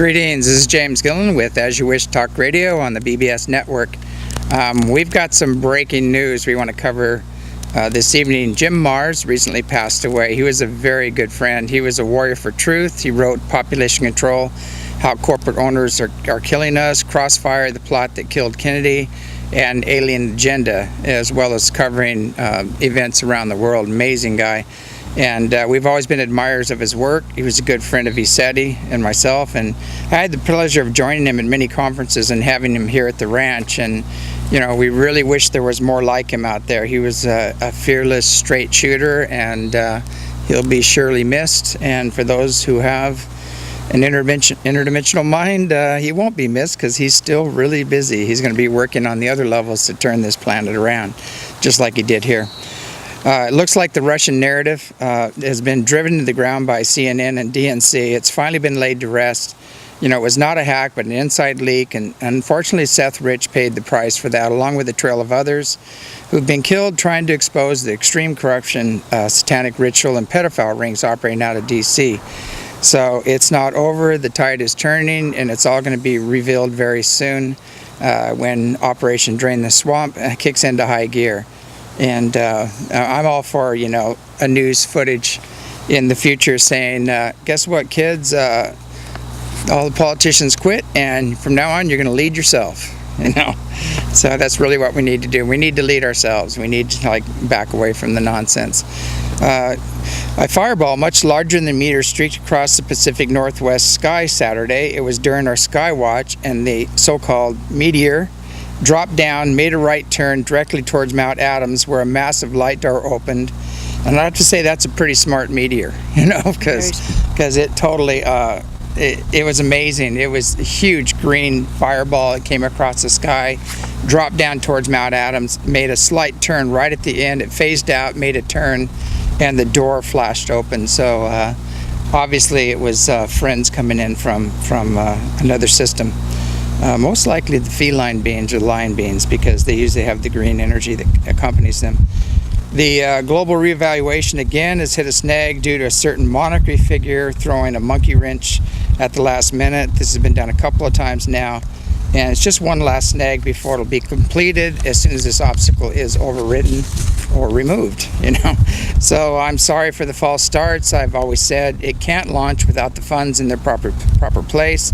Greetings, this is James Gilliland with As You Wish Talk Radio on the BBS Network. We've got some breaking news we want to cover this evening. Jim Mars recently passed away. He was a very good friend. He was a warrior for truth. He wrote Population Control, How Corporate Owners Are Killing Us, Crossfire, The Plot That Killed Kennedy, and Alien Agenda, as well as covering events around the world. Amazing guy. And we've always been admirers of his work. He was a good friend of Isetti and myself, and I had the pleasure of joining him at many conferences and having him here at the ranch. And you know, we really wish there was more like him out there. He was a fearless, straight shooter, and he'll be surely missed. And for those who have an interdimensional mind, he won't be missed because he's still really busy. He's going to be working on the other levels to turn this planet around, just like he did here. It looks like the Russian narrative has been driven to the ground by CNN and DNC. It's finally been laid to rest. You know, it was not a hack, but an inside leak, and unfortunately Seth Rich paid the price for that, along with a trail of others who've been killed trying to expose the extreme corruption, satanic ritual, and pedophile rings operating out of D.C. So it's not over, the tide is turning, and it's all going to be revealed very soon when Operation Drain the Swamp kicks into high gear. And I'm all for, you know, a news footage in the future saying, guess what, kids, all the politicians quit, and from now on you're going to lead yourself, you know. So that's really what we need to do. We need to lead ourselves. We need to, like, back away from the nonsense. A fireball much larger than a meter streaked across the Pacific Northwest sky Saturday. It was during our sky watch, and the so-called meteor dropped down, made a right turn directly towards Mount Adams, where a massive light door opened. And I have to say that's a pretty smart meteor, you know, because it totally, it was amazing. It was a huge green fireball. It came across the sky, dropped down towards Mount Adams, made a slight turn right at the end. It phased out, made a turn, and the door flashed open. So obviously it was friends coming in from another system. Most likely the feline beings or lion beings, because they usually have the green energy that accompanies them. The global reevaluation again has hit a snag due to a certain monarchy figure throwing a monkey wrench at the last minute. This has been done a couple of times now, and it's just one last snag before it'll be completed as soon as this obstacle is overridden or removed, you know. So I'm sorry for the false starts. I've always said it can't launch without the funds in their proper place,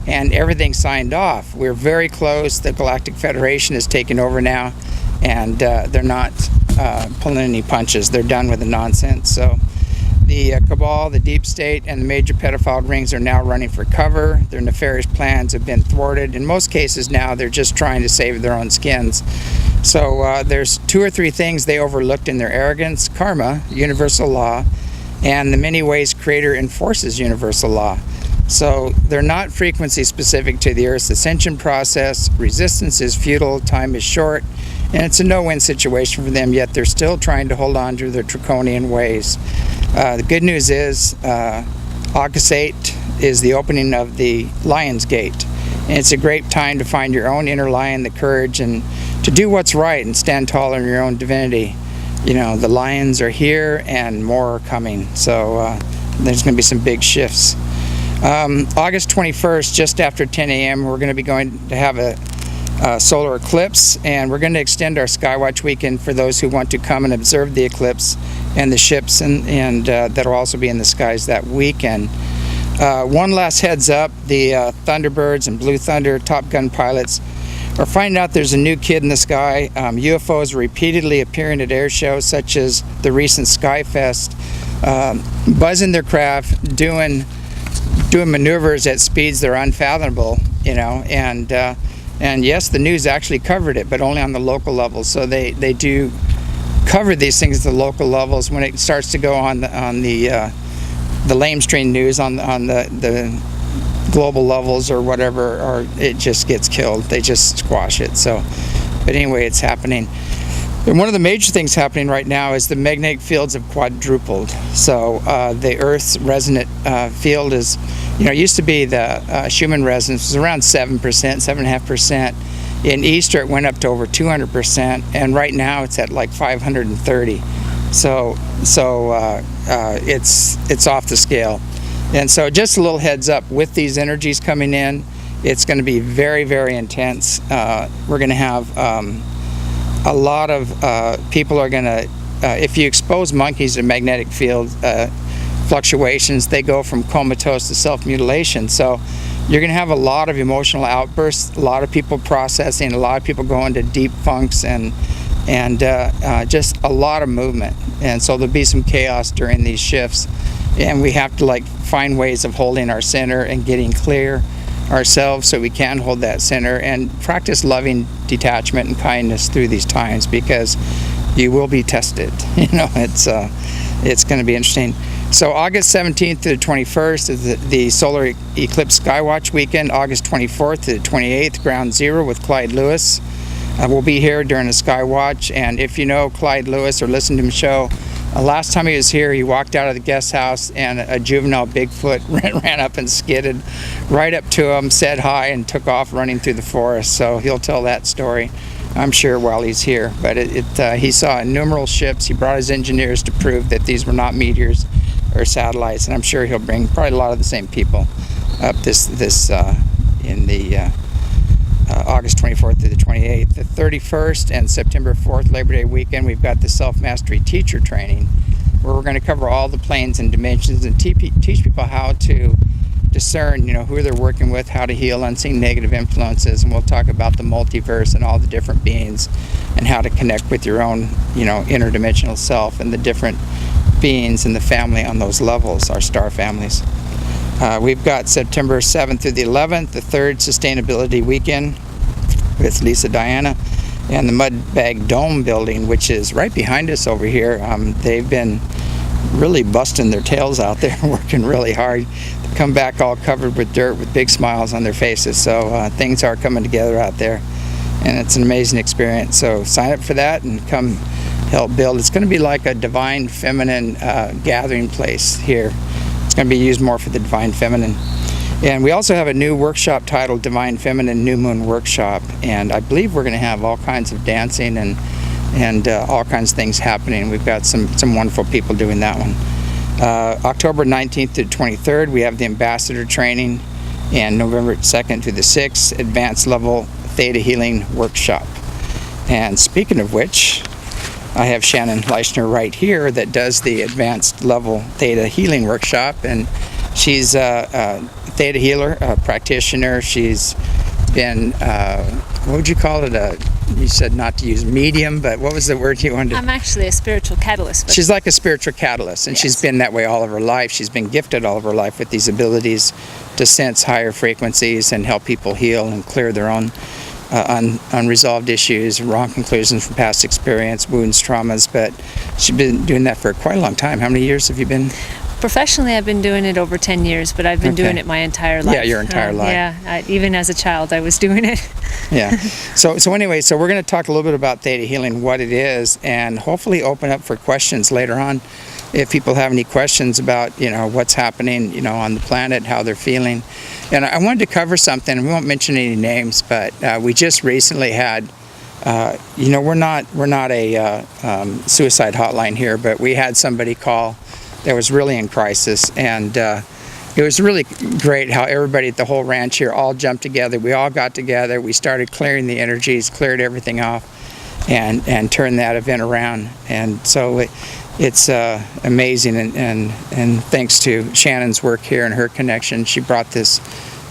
and everything signed off. We're very close. The Galactic Federation is taking over now, and they're not pulling any punches. They're done with the nonsense. So the cabal, the deep state, and the major pedophile rings are now running for cover. Their nefarious plans have been thwarted. In most cases now, they're just trying to save their own skins. So there's 2 or 3 things they overlooked in their arrogance: karma, universal law, and the many ways Creator enforces universal law. So they're not frequency specific to the Earth's ascension process. Resistance is futile, time is short, and it's a no-win situation for them, yet they're still trying to hold on to their draconian ways. The good news is August 8th is the opening of the Lion's Gate, and it's a great time to find your own inner lion, the courage, and to do what's right and stand tall in your own divinity. You know, the lions are here and more are coming, so there's going to be some big shifts. August 21st, just after 10 a.m., we're going to be going to have a solar eclipse, and we're going to extend our Skywatch weekend for those who want to come and observe the eclipse and the ships, and that'll also be in the skies that weekend. One last heads up, the Thunderbirds and Blue Thunder Top Gun pilots are finding out there's a new kid in the sky. UFOs are repeatedly appearing at air shows such as the recent Skyfest, buzzing their craft, doing maneuvers at speeds that are unfathomable, you know, and yes, the news actually covered it, but only on the local level. So they do cover these things at the local levels. When it starts to go on the lamestream news on the global levels or whatever, or it just gets killed. They just squash it. So, but anyway, it's happening. And one of the major things happening right now is the magnetic fields have quadrupled. So the Earth's resonant field is, you know, it used to be the Schumann resonance was around 7%, 7.5%. In Easter, it went up to over 200%, and right now it's at like 530. So it's off the scale. And so just a little heads up, with these energies coming in, it's going to be very, very intense. We're going to have a lot of people are going to, if you expose monkeys to magnetic field fluctuations, they go from comatose to self-mutilation. So you're going to have a lot of emotional outbursts, a lot of people processing, a lot of people going to deep funks, and just a lot of movement. And so there'll be some chaos during these shifts, and we have to find ways of holding our center and getting clear ourselves so we can hold that center and practice loving detachment and kindness through these times, because you will be tested. It's going to be interesting. So August 17th to the 21st is the solar eclipse skywatch weekend. August 24th to the 28th, ground zero with Clyde Lewis. We'll be here during the skywatch, and if you know Clyde Lewis or listen to him show, last time he was here, he walked out of the guest house and a juvenile Bigfoot ran up and skidded right up to him, said hi, and took off running through the forest. So he'll tell that story, I'm sure, while he's here. But he saw innumerable ships. He brought his engineers to prove that these were not meteors or satellites, and I'm sure he'll bring probably a lot of the same people up in the August 24th to the 28th. The 31st and September 4th, Labor Day weekend, we've got the Self-Mastery Teacher Training, where we're going to cover all the planes and dimensions and teach people how to discern, who they're working with, how to heal unseen negative influences, and we'll talk about the multiverse and all the different beings and how to connect with your own, interdimensional self and the different beings in the family on those levels, our star families. We've got September 7th through the 11th, the third Sustainability Weekend with Lisa Diana, and the Mud Bag Dome building, which is right behind us over here. They've been really busting their tails out there, working really hard. They come back all covered with dirt with big smiles on their faces. So things are coming together out there, and it's an amazing experience. So sign up for that and come help build. It's going to be like a divine feminine gathering place here. It's going to be used more for the divine feminine. And we also have a new workshop titled Divine Feminine New Moon Workshop, and I believe we're going to have all kinds of dancing and all kinds of things happening. We've got some wonderful people doing that one. October 19th to 23rd, we have the Ambassador Training, and November 2nd to the 6th, Advanced Level Theta Healing Workshop. And speaking of which, I have Shannon Leischner right here that does the Advanced Level Theta Healing Workshop, and she's a Theta healer, a practitioner. She's been, what would you call it? You said not to use medium, but what was the word you wanted? I'm actually a spiritual catalyst. She's like a spiritual catalyst, and yes, she's been that way all of her life. She's been gifted all of her life with these abilities to sense higher frequencies and help people heal and clear their own unresolved issues, wrong conclusions from past experience, wounds, traumas. But she's been doing that for quite a long time. How many years have you been? Professionally, I've been doing it over 10 years, but I've been doing it my entire life. Yeah, your entire life. Yeah, even as a child, I was doing it. Yeah. So anyway, so we're going to talk a little bit about theta healing, what it is, and hopefully open up for questions later on. If people have any questions about, what's happening, on the planet, how they're feeling. And I wanted to cover something, and we won't mention any names, but we just recently had, we're not a suicide hotline here, but we had somebody call that was really in crisis, and it was really great how everybody at the whole ranch here all jumped together. We all got together, we started clearing the energies, cleared everything off, and turned that event around. And so it's amazing, and thanks to Shannon's work here and her connection, she brought this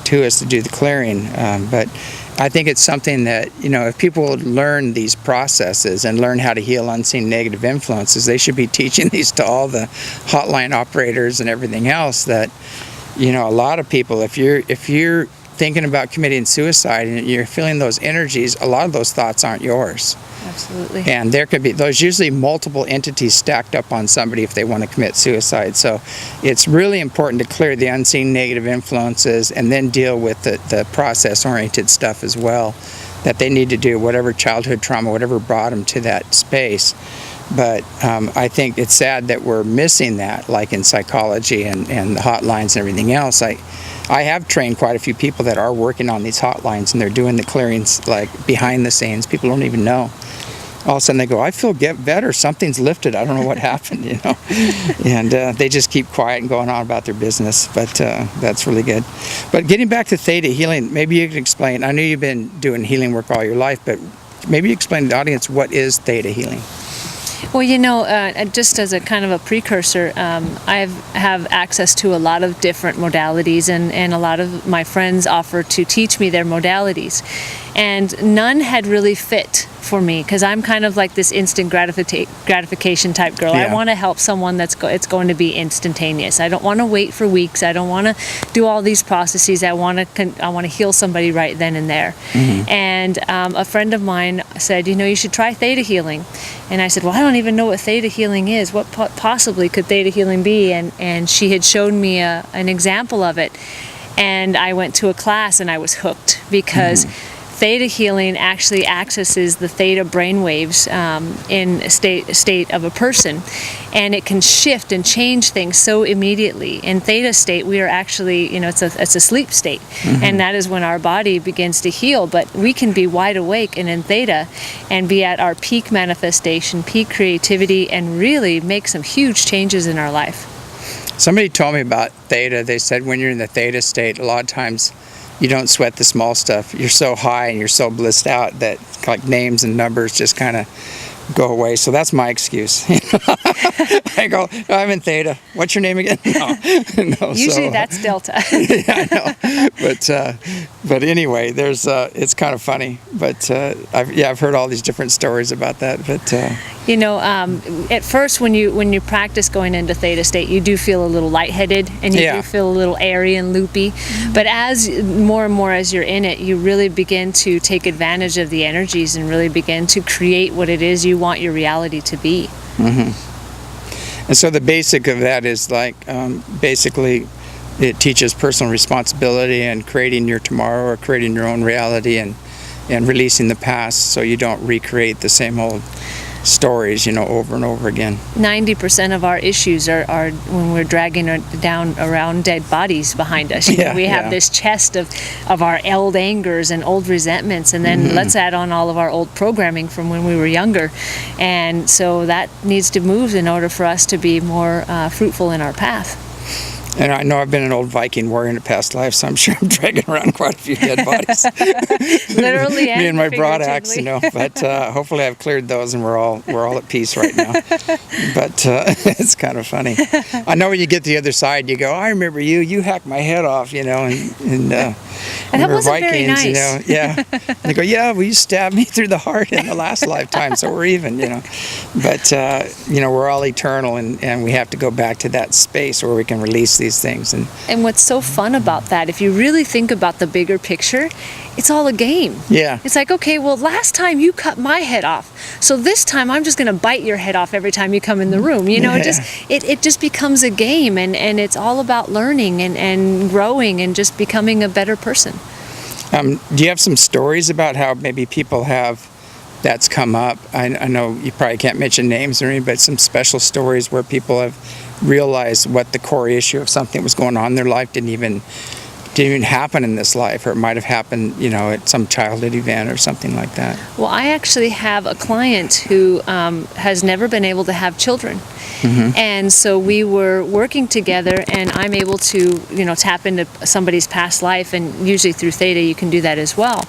to us to do the clearing. But I think it's something that, if people would learn these processes and learn how to heal unseen negative influences, they should be teaching these to all the hotline operators and everything else. That, a lot of people, if you're thinking about committing suicide and you're feeling those energies, a lot of those thoughts aren't yours. Absolutely. And there could be, there's usually multiple entities stacked up on somebody if they want to commit suicide. So it's really important to clear the unseen negative influences and then deal with the process-oriented stuff as well that they need to do, whatever childhood trauma, whatever brought them to that space. But I think it's sad that we're missing that, like in psychology and the hotlines and everything else. I have trained quite a few people that are working on these hotlines, and they're doing the clearings like behind the scenes. People don't even know. all of a sudden they go, I feel get better, something's lifted, I don't know what happened, you know. And they just keep quiet and going on about their business, but that's really good. But getting back to theta healing, maybe you can explain, I know you've been doing healing work all your life, but maybe you explain to the audience, what is theta healing? Well, just as a kind of a precursor, I have access to a lot of different modalities, and a lot of my friends offer to teach me their modalities. And none had really fit for me, because I'm kind of like this instant gratification type girl. Yeah. I want to help someone it's going to be instantaneous. I don't want to wait for weeks. I don't want to do all these processes. I want to heal somebody right then and there. Mm-hmm. And a friend of mine said, you should try theta healing. And I said, well, I don't even know what theta healing is. What possibly could theta healing be? And she had shown me an example of it. And I went to a class and I was hooked, because theta healing actually accesses the theta brainwaves in a state of a person, and it can shift and change things so immediately. In theta state, we are actually, it's a sleep state, and that is when our body begins to heal. But we can be wide awake and in theta, and be at our peak manifestation, peak creativity, and really make some huge changes in our life. Somebody told me about theta. They said when you're in the theta state, a lot of times you don't sweat the small stuff. You're so high and you're so blissed out that like names and numbers just kind of go away. So that's my excuse. I go, no, I'm in theta. What's your name again? No, Usually that's delta. Yeah, I know. But anyway, there's it's kind of funny. But I've heard all these different stories about that. But at first when you practice going into theta state, you do feel a little lightheaded, and you do feel a little airy and loopy. But as more and more as you're in it, you really begin to take advantage of the energies and really begin to create what it is you want your reality to be. Mm-hmm. And so the basic of that is like basically it teaches personal responsibility and creating your tomorrow, or creating your own reality, and releasing the past so you don't recreate the same old stories, over and over again. 90% of our issues are when we're dragging down around dead bodies behind us. We have this chest of our old angers and old resentments, and then let's add on all of our old programming from when we were younger. And so that needs to move in order for us to be more fruitful in our path. And I know I've been an old Viking warrior in a past life, so I'm sure I'm dragging around quite a few dead bodies. Literally and me and my broadaxe, But hopefully I've cleared those, and we're all at peace right now. But it's kind of funny. I know when you get to the other side, you go, I remember you. You hacked my head off, and that wasn't Vikings, very nice. Yeah. And they go, yeah, well, you stabbed me through the heart in the last lifetime, so we're even, But we're all eternal, and we have to go back to that space where we can release these things. And what's so fun about that, if you really think about the bigger picture, it's all a game. Yeah. It's like, okay, well, last time you cut my head off, so this time I'm just going to bite your head off every time you come in the room. It just becomes a game, and it's all about learning and growing and just becoming a better person. Do you have some stories about how maybe people that's come up? I know you probably can't mention names or anything, but some special stories where people have realized what the core issue of something was going on in their life didn't even happen in this life, or it might have happened, at some childhood event or something like that. Well, I actually have a client who has never been able to have children. And so we were working together, and I'm able to, tap into somebody's past life, and usually through theta you can do that as well.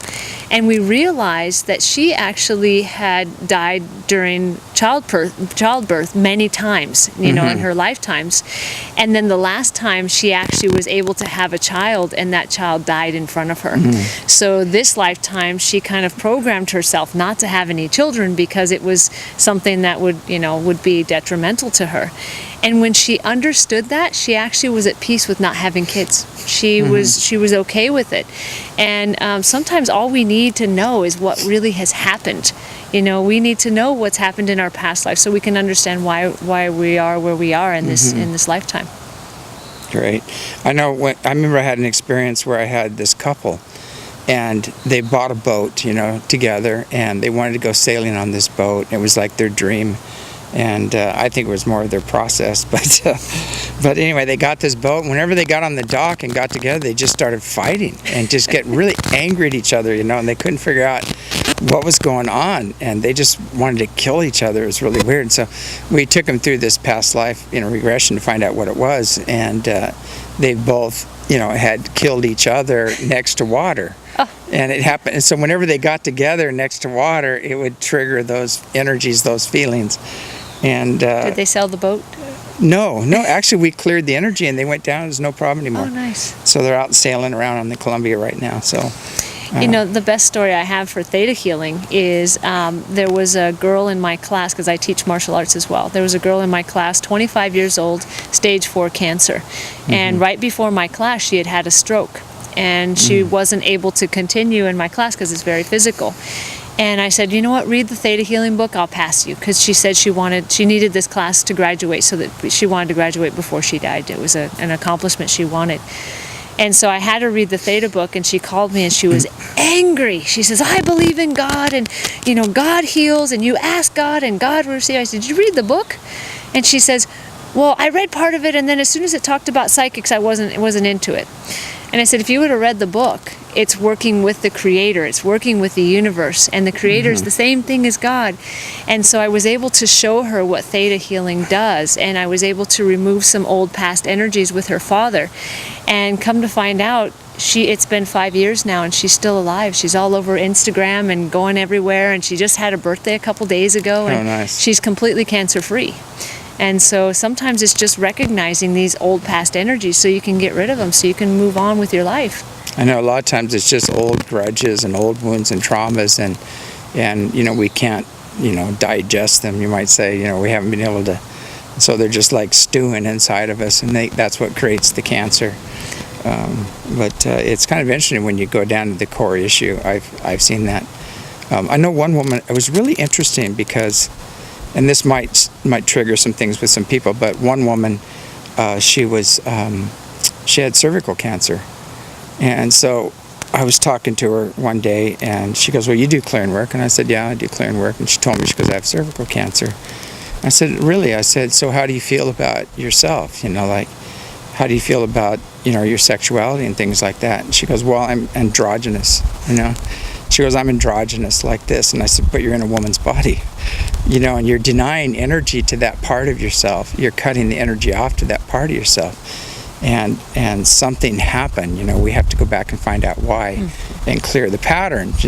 And we realized that she actually had died during childbirth many times, in her lifetimes. And then the last time she actually was able to have a child, and that child died in front of her. So this lifetime she kind of programmed herself not to have any children, because it was something that would be detrimental to her. And when she understood that, she actually was at peace with not having kids. She was okay with it. And sometimes all we need to know is what really has happened. We need to know what's happened in our past life so we can understand why we are where we are in this lifetime. Great. I remember I had an experience where I had this couple, and they bought a boat, together, and they wanted to go sailing on this boat. It was like their dream. And I think it was more of their process, but anyway, they got this boat. Whenever they got on the dock and got together, they just started fighting and just get really angry at each other, and they couldn't figure out what was going on, and they just wanted to kill each other. It was really weird. And so we took them through this past life, regression to find out what it was, and they both, had killed each other next to water. Oh. And it happened. And so whenever they got together next to water, it would trigger those energies, those feelings. And Did they sell the boat? No, actually we cleared the energy and they went down. There's no problem anymore. Oh, nice. So they're out sailing around on the Columbia right now. So, the best story I have for theta healing is there was a girl in my class, because I teach martial arts as well. There was a girl in my class, 25 years old, stage 4 cancer. And right before my class, she had had a stroke. And she wasn't able to continue in my class because it's very physical. And I said, you know what, read the Theta Healing book, I'll pass you. Because she said she needed this class to graduate, so that she wanted to graduate before she died. It was an accomplishment she wanted. And so I had her read the Theta book, and she called me and she was angry. She says, I believe in God, and God heals, and you ask God and God will receive. I said, did you read the book? And she says, well, I read part of it, and then as soon as it talked about psychics, I wasn't into it. And I said, if you would have read the book, it's working with the Creator, it's working with the universe, and the Creator is the same thing as God. And so I was able to show her what Theta Healing does, and I was able to remove some old past energies with her father. And come to find out, it's been 5 years now, and she's still alive. She's all over Instagram and going everywhere, and she just had a birthday a couple days ago, and nice. She's completely cancer-free. And so sometimes it's just recognizing these old past energies so you can get rid of them, so you can move on with your life. I know a lot of times it's just old grudges and old wounds and traumas, and we can't, digest them, you might say. We haven't been able to, so they're just like stewing inside of us, and that's what creates the cancer. But it's kind of interesting when you go down to the core issue. I've seen that. I know one woman, it was really interesting because, and this might trigger some things with some people, but one woman, she had cervical cancer. And so I was talking to her one day, and she goes, well, you do clearing work? And I said, yeah, I do clearing work. And she told me, she goes, I have cervical cancer. I said, really? I said, so how do you feel about yourself? How do you feel about, your sexuality and things like that? And she goes, well, I'm androgynous, She goes, I'm androgynous like this. And I said, but you're in a woman's body, and you're denying energy to that part of yourself. You're cutting the energy off to that part of yourself. And something happened, we have to go back and find out why and clear the patterns,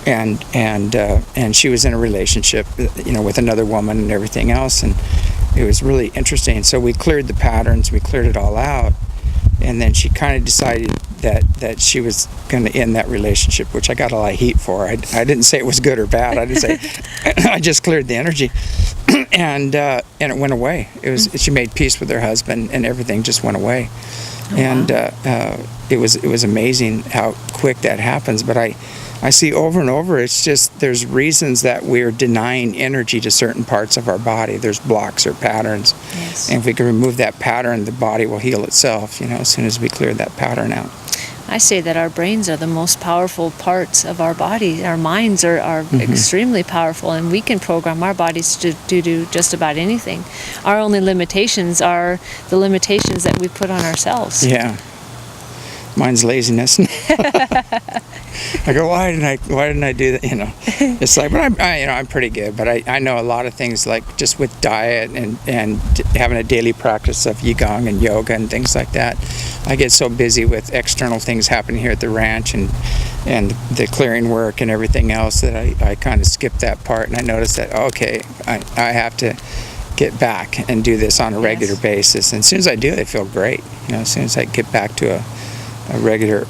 and she was in a relationship, with another woman and everything else, and it was really interesting. So we cleared the patterns, we cleared it all out, and then she kind of decided that she was going to end that relationship, which I got a lot of heat for. I didn't say it was good or bad. I didn't say I just cleared the energy, and it went away. She made peace with her husband, and everything just went away. Oh, and it was amazing how quick that happens. But I see over and over, it's just there's reasons that we're denying energy to certain parts of our body. There's blocks or patterns. Yes. And if we can remove that pattern, the body will heal itself, as soon as we clear that pattern out. I say that our brains are the most powerful parts of our body. Our minds are extremely powerful, and we can program our bodies to do just about anything. Our only limitations are the limitations that we put on ourselves. Yeah. Mine's laziness. I go, why didn't I do that? It's like, but I'm pretty good. But I know a lot of things, like just with diet and having a daily practice of Qigong and yoga and things like that. I get so busy with external things happening here at the ranch and the clearing work and everything else that I kind of skip that part. And I notice that, okay, I have to get back and do this on a regular basis. And as soon as I do it, I feel great. As soon as I get back to a regular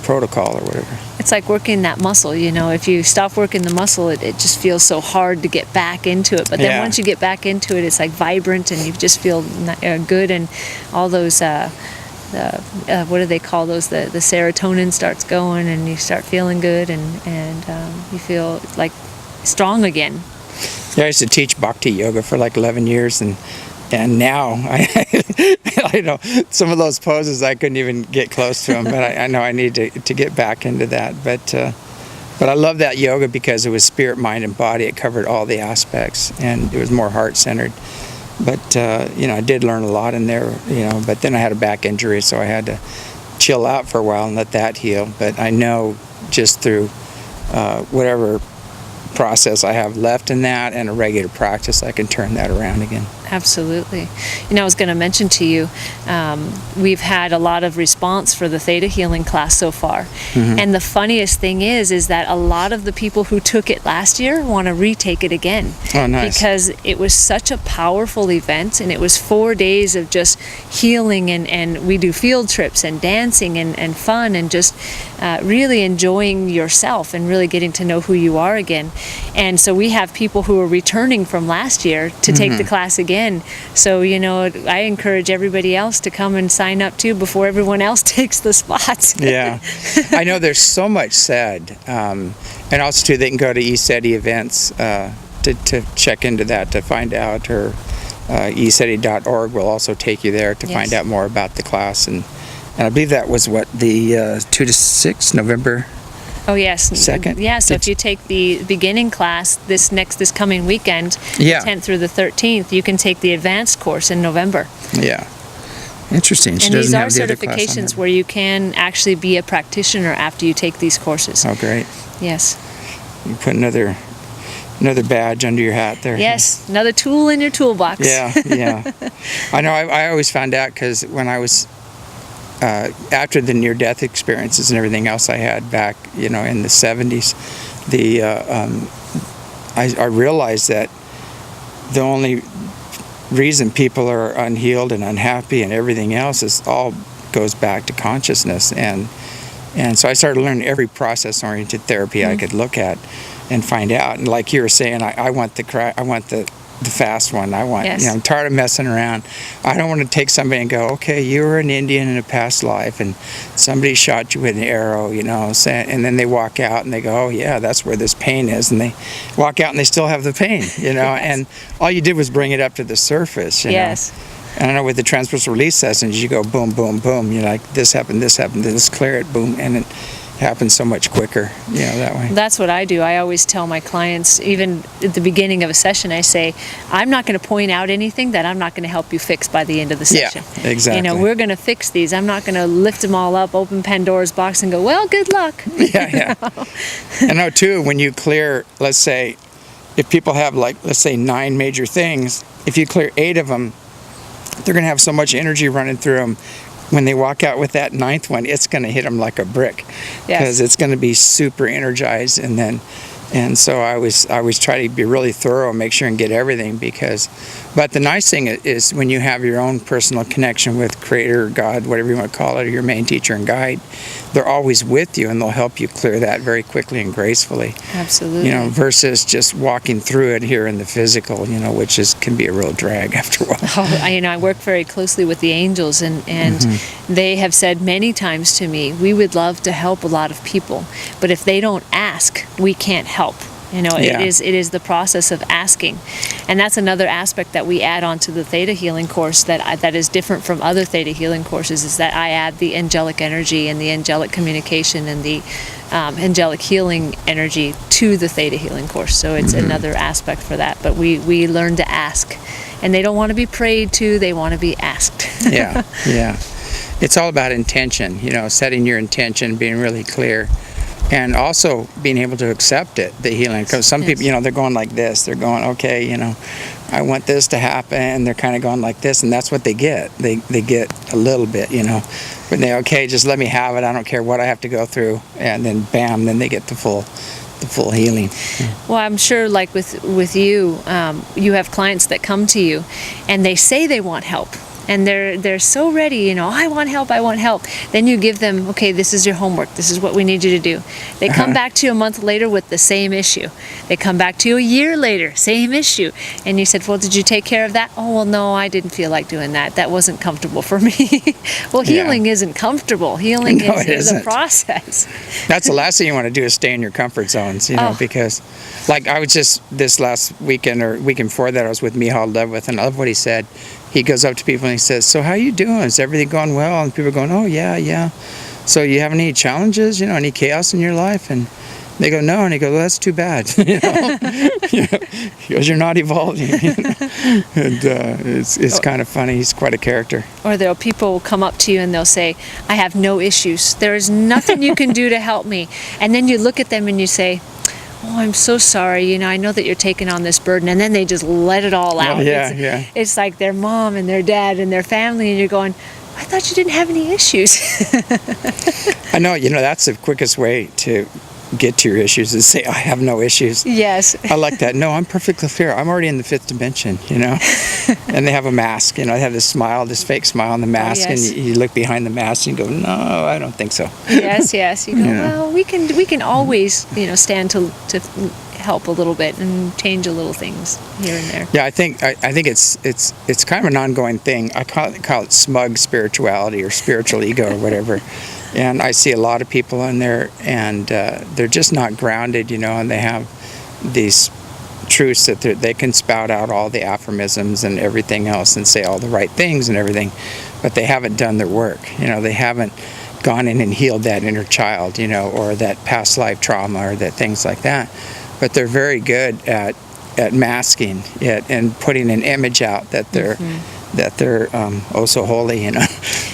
protocol or whatever. It's like working that muscle, if you stop working the muscle, it just feels so hard to get back into it. But then once you get back into it, it's like vibrant, and you just feel good, and all those, what do they call those? The serotonin starts going, and you start feeling good, and you feel like strong again. Yeah, I used to teach Bhakti yoga for like 11 years, and now I know some of those poses I couldn't even get close to them, but I know I need to get back into that. But I love that yoga because it was spirit, mind, and body. It covered all the aspects, and it was more heart-centered. But I did learn a lot in there. But then I had a back injury, so I had to chill out for a while and let that heal. But I know just through whatever process I have left in that and a regular practice, I can turn that around again. Absolutely. I was going to mention to you, we've had a lot of response for the Theta Healing class so far. And the funniest thing is that a lot of the people who took it last year want to retake it again. Oh, nice. Because it was such a powerful event, and it was 4 days of just healing, and we do field trips and dancing and fun, and just really enjoying yourself and really getting to know who you are again. And so we have people who are returning from last year to take the class again. So, I encourage everybody else to come and sign up too before everyone else takes the spots. Yeah. I know there's so much said. And also, too, they can go to eSETI events to check into that to find out, or eSETI.org will also take you there to find out more about the class. And I believe that was the 2 to 6 November. Oh, yes. 2nd. Yeah, so if you take the beginning class this coming weekend, the 10th through the 13th, you can take the advanced course in November. Yeah. Interesting. And these are certifications where you can actually be a practitioner after you take these courses. Oh, great. Yes. You put another badge under your hat there. Yes, another tool in your toolbox. Yeah. I know, I always found out because when I was after the near-death experiences and everything else I had back, in the 70s, I realized that the only reason people are unhealed and unhappy and everything else is all goes back to consciousness. And so I started learning every process-oriented therapy I could look at and find out. And like you were saying, I want the fast one. I'm tired of messing around. I don't want to take somebody and go, okay, you were an Indian in a past life and somebody shot you with an arrow, and then they walk out and they go, oh yeah, that's where this pain is. And they walk out and they still have the pain, and all you did was bring it up to the surface, Yes. And I know with the transpersonal release sessions, you go boom, boom, boom, like this happened, let's clear it, boom, and it happens so much quicker, that way. That's what I do. I always tell my clients, even at the beginning of a session, I say, I'm not going to point out anything that I'm not going to help you fix by the end of the session. Yeah, exactly. We're going to fix these. I'm not going to lift them all up, open Pandora's box and go, well, good luck. Yeah. I know, too, when you clear, let's say, if people have, let's say 9 major things, if you clear 8 of them, they're going to have so much energy running through them. When they walk out with that 9th one, it's going to hit them like a brick, because it's going to be super energized. And so I always try to be really thorough and make sure and get everything, but the nice thing is when you have your own personal connection with Creator, God, whatever you want to call it, or your main teacher and guide, they're always with you and they'll help you clear that very quickly and gracefully. Absolutely. Versus just walking through it here in the physical, which can be a real drag after a while. I work very closely with the angels, and they have said many times to me, we would love to help a lot of people, but if they don't ask, we can't help. It is the process of asking, and that's another aspect that we add on to the Theta Healing course that is different from other Theta Healing courses, is that I add the angelic energy and the angelic communication and the angelic healing energy to the Theta Healing course. So it's another aspect for that, but we learn to ask, and they don't want to be prayed to, they want to be asked. Yeah. It's all about intention, setting your intention, being really clear. And also being able to accept it, the healing. Because some people, they're going like this. They're going, okay, I want this to happen. And they're kind of going like this. And that's what they get. They get a little bit, But they, okay, just let me have it. I don't care what I have to go through. And then, bam, then they get the full healing. Well, I'm sure, like with you, you have clients that come to you, and they say they want help. And they're so ready, I want help. Then you give them, okay, this is your homework. This is what we need you to do. They come back to you a month later with the same issue. They come back to you a year later, same issue. And you said, well, did you take care of that? Oh, well, no, I didn't feel like doing that. That wasn't comfortable for me. Well, healing isn't comfortable. Healing is a process. That's the last thing you want to do, is stay in your comfort zones, because like I was just this last weekend or weekend before that, I was with Mihal Levith, and I love what he said. He goes up to people and he says, so how you doing? Is everything going well? And people are going, oh, yeah. So you have any challenges, any chaos in your life? And They go, no, and he goes, well, that's too bad. He goes, you're not evolving. And it's kind of funny. He's quite a character. Or people will come up to you and they'll say, I have no issues. There is nothing you can do to help me. And then you look at them and you say, oh, I'm so sorry. I know that you're taking on this burden. And then they just let it all out. It's like their mom and their dad and their family, and you're going, I thought you didn't have any issues. I know, that's the quickest way to get to your issues is say, I have no issues. Yes. I like that. No, I'm perfectly clear. I'm already in the fifth dimension, And they have a mask, they have this smile, this fake smile on the mask, yes. and you look behind the mask and you go, no, I don't think so. Yes. You go, well, we can always, stand to help a little bit and change a little things here and there. Yeah, I think it's kind of an ongoing thing. I call it smug spirituality or spiritual ego or whatever. And I see a lot of people in there, and they're just not grounded, and they have these truths that they can spout out all the aphorisms and everything else and say all the right things and everything, but they haven't done their work. They haven't gone in and healed that inner child, or that past life trauma or that things like that. But they're very good at masking it and putting an image out that they're oh so holy,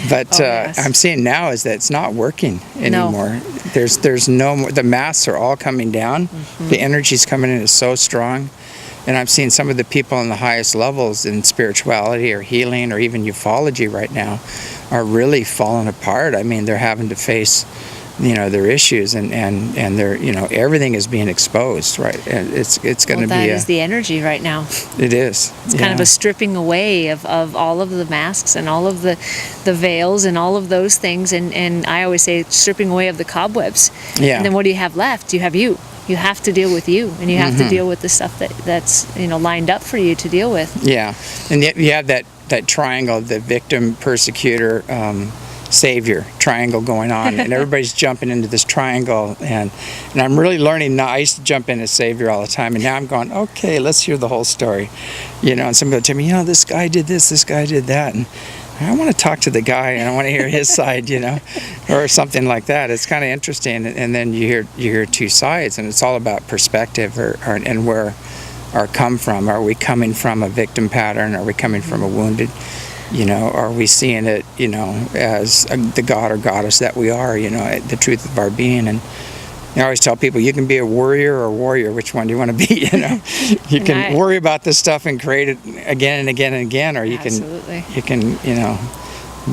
But yes. I'm seeing now is that it's not working anymore. No. There's no more. The masks are all coming down. The energy's coming in is so strong, and I'm seeing some of the people on the highest levels in spirituality or healing or even ufology right now are really falling apart. I mean, they're having to face their issues, and they're everything is being exposed, right? And it's going to be that is the energy right now. It is. It's kind of a stripping away of all of the masks and all of the veils and all of those things, and I always say stripping away of the cobwebs. Yeah. And then what do you have left? You have you. You have to deal with you, and you have to deal with the stuff that's lined up for you to deal with. Yeah, and yet you have that triangle, the victim, persecutor, savior triangle going on, and everybody's jumping into this triangle, and I'm really learning now. I used to jump in as savior all the time, and now I'm going, okay, let's hear the whole story, and somebody will tell me, this guy did this guy did that, and I want to talk to the guy and I want to hear his side, or something like that. It's kind of interesting, and then you hear two sides, and it's all about perspective and where our come from. Are we coming from a victim pattern? Are we coming from a wounded? Are we seeing it, as the god or goddess that we are, the truth of our being? And I always tell people, you can be a warrior or a warrior. Which one do you want to be? You can worry about this stuff and create it again and again and again, or you can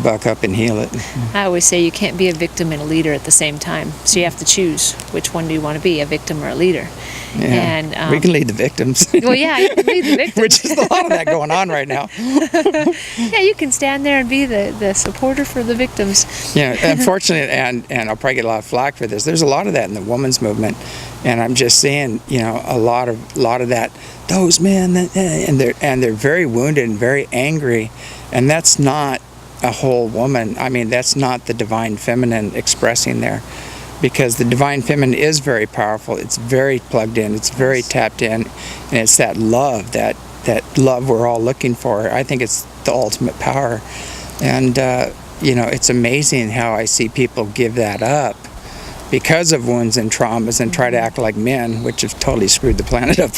buck up and heal it. I always say you can't be a victim and a leader at the same time. So you have to choose which one do you want to be, a victim or a leader. Yeah. And we can lead the victims. Well, yeah, you can lead the victims. Which is a lot of that going on right now. Yeah, you can stand there and be the supporter for the victims. Yeah, unfortunately, and I'll probably get a lot of flack for this. There's a lot of that in the women's movement, and I'm just seeing, a lot of that. Those men, and they're very wounded and very angry, and that's not a whole woman. I mean, that's not the divine feminine expressing there. Because the divine feminine is very powerful. It's very plugged in. It's very tapped in, and it's that love, that love we're all looking for. I think it's the ultimate power, and it's amazing how I see people give that up because of wounds and traumas and try to act like men, which have totally screwed the planet up,